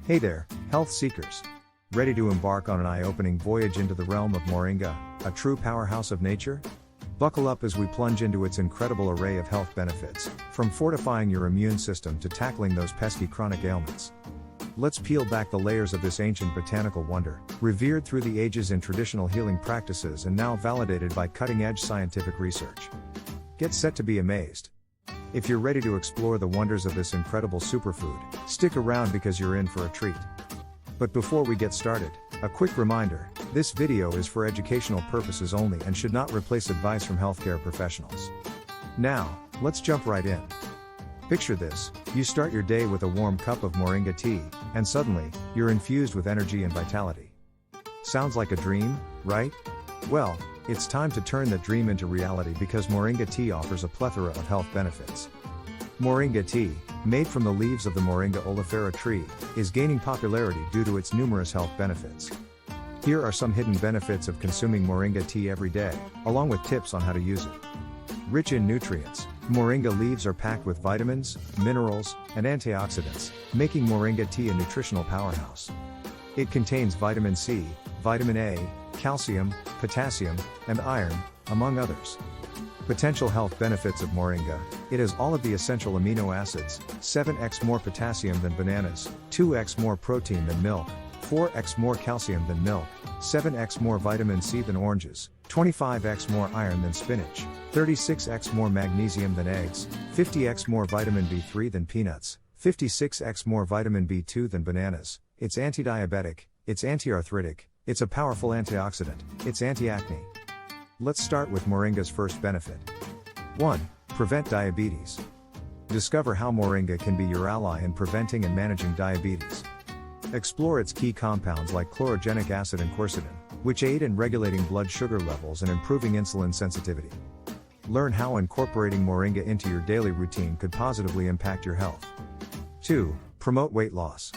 Hey there, health seekers. Ready to embark on an eye-opening voyage into the realm of Moringa, a true powerhouse of nature? Buckle up as we plunge into its incredible array of health benefits, from fortifying your immune system to tackling those pesky chronic ailments. Let's peel back the layers of this ancient botanical wonder, revered through the ages in traditional healing practices and now validated by cutting-edge scientific research. Get set to be amazed. If you're ready to explore the wonders of this incredible superfood, stick around because you're in for a treat. But before we get started, a quick reminder, this video is for educational purposes only and should not replace advice from healthcare professionals. Now, let's jump right in. Picture this, you start your day with a warm cup of Moringa tea, and suddenly, you're infused with energy and vitality. Sounds like a dream, right? Well, it's time to turn that dream into reality because Moringa tea offers a plethora of health benefits. Moringa tea, made from the leaves of the Moringa oleifera tree, is gaining popularity due to its numerous health benefits. Here are some hidden benefits of consuming Moringa tea every day, along with tips on how to use it. Rich in nutrients, Moringa leaves are packed with vitamins, minerals, and antioxidants, making Moringa tea a nutritional powerhouse. It contains vitamin C, vitamin A, calcium, potassium, and iron, among others. Potential health benefits of Moringa: it has all of the essential amino acids, 7x more potassium than bananas, 2x more protein than milk, 4x more calcium than milk, 7x more vitamin C than oranges, 25x more iron than spinach, 36x more magnesium than eggs, 50x more vitamin B3 than peanuts, 56x more vitamin B2 than bananas. It's anti-diabetic, it's anti-arthritic, it's a powerful antioxidant, it's anti-acne. Let's start with Moringa's first benefit. 1. Prevent diabetes. Discover how Moringa can be your ally in preventing and managing diabetes. Explore its key compounds like chlorogenic acid and quercetin, which aid in regulating blood sugar levels and improving insulin sensitivity. Learn how incorporating Moringa into your daily routine could positively impact your health. 2. Promote weight loss.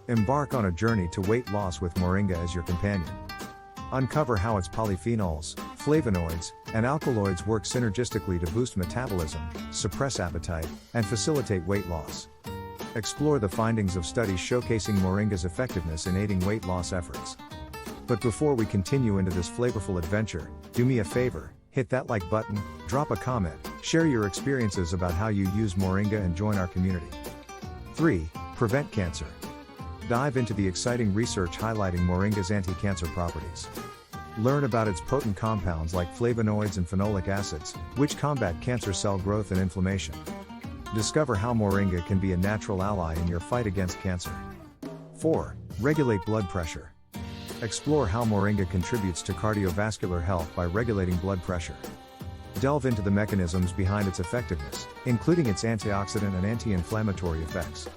Embark on a journey to weight loss with Moringa as your companion. Uncover how its polyphenols, flavonoids, and alkaloids work synergistically to boost metabolism, suppress appetite, and facilitate weight loss. Explore the findings of studies showcasing Moringa's effectiveness in aiding weight loss efforts. But before we continue into this flavorful adventure, do me a favor, hit that like button, drop a comment, share your experiences about how you use Moringa and join our community. 3. Prevent cancer. Dive into the exciting research highlighting Moringa's anti-cancer properties. Learn about its potent compounds like flavonoids and phenolic acids, which combat cancer cell growth and inflammation. Discover how Moringa can be a natural ally in your fight against cancer. 4. Regulate blood pressure. Explore how Moringa contributes to cardiovascular health by regulating blood pressure. Delve into the mechanisms behind its effectiveness, including its antioxidant and anti-inflammatory effects.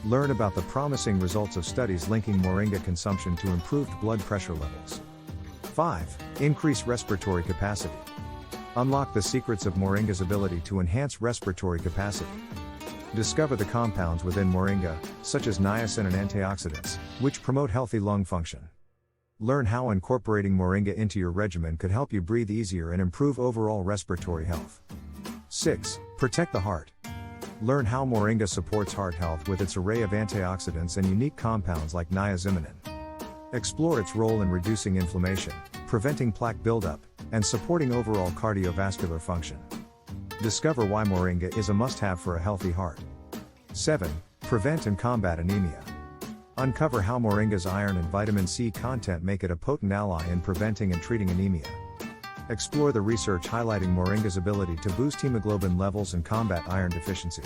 Learn about the promising results of studies linking Moringa consumption to improved blood pressure levels. 5. Increase respiratory capacity. Unlock the secrets of Moringa's ability to enhance respiratory capacity. Discover the compounds within Moringa, such as niacin and antioxidants, which promote healthy lung function. Learn how incorporating Moringa into your regimen could help you breathe easier and improve overall respiratory health. 6. Protect the heart. Learn how Moringa supports heart health with its array of antioxidants and unique compounds like niacinamide. Explore its role in reducing inflammation, preventing plaque buildup, and supporting overall cardiovascular function. Discover why Moringa is a must-have for a healthy heart. 7. Prevent and combat anemia. Uncover how Moringa's iron and vitamin C content make it a potent ally in preventing and treating anemia. Explore the research highlighting Moringa's ability to boost hemoglobin levels and combat iron deficiency.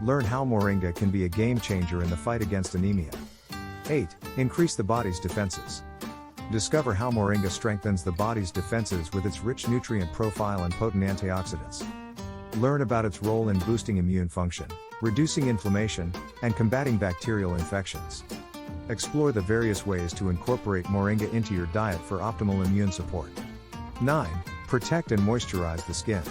Learn how Moringa can be a game changer in the fight against anemia. 8. Increase the body's defenses. Discover how Moringa strengthens the body's defenses with its rich nutrient profile and potent antioxidants. Learn about its role in boosting immune function, reducing inflammation, and combating bacterial infections. Explore the various ways to incorporate Moringa into your diet for optimal immune support. 9. Protect and moisturize the skin.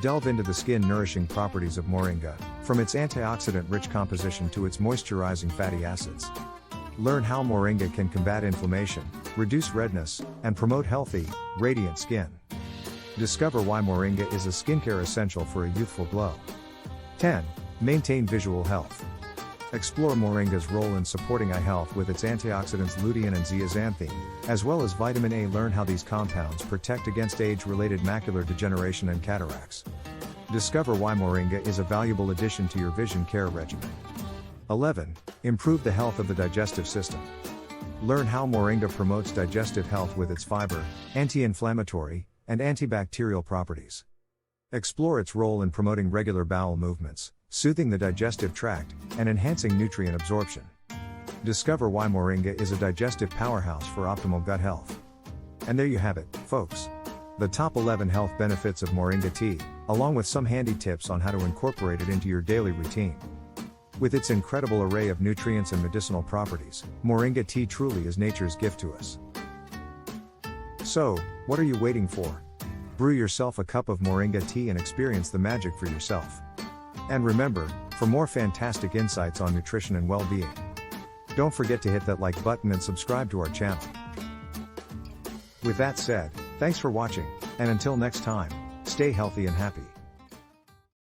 Delve into the skin-nourishing properties of Moringa, from its antioxidant-rich composition to its moisturizing fatty acids. Learn how Moringa can combat inflammation, reduce redness, and promote healthy, radiant skin. Discover why Moringa is a skincare essential for a youthful glow. 10. Maintain visual health. Explore Moringa's role in supporting eye health with its antioxidants lutein and zeaxanthin, as well as vitamin A. Learn how these compounds protect against age-related macular degeneration and cataracts. Discover why Moringa is a valuable addition to your vision care regimen. 11. Improve the health of the digestive system. Learn how Moringa promotes digestive health with its fiber, anti-inflammatory, and antibacterial properties. Explore its role in promoting regular bowel movements, soothing the digestive tract, and enhancing nutrient absorption. Discover why Moringa is a digestive powerhouse for optimal gut health. And there you have it, folks. The top 11 health benefits of Moringa tea, along with some handy tips on how to incorporate it into your daily routine. With its incredible array of nutrients and medicinal properties, Moringa tea truly is nature's gift to us. So, what are you waiting for? Brew yourself a cup of Moringa tea and experience the magic for yourself. And remember, for more fantastic insights on nutrition and well-being, don't forget to hit that like button and subscribe to our channel. With that said, thanks for watching, and until next time, stay healthy and happy.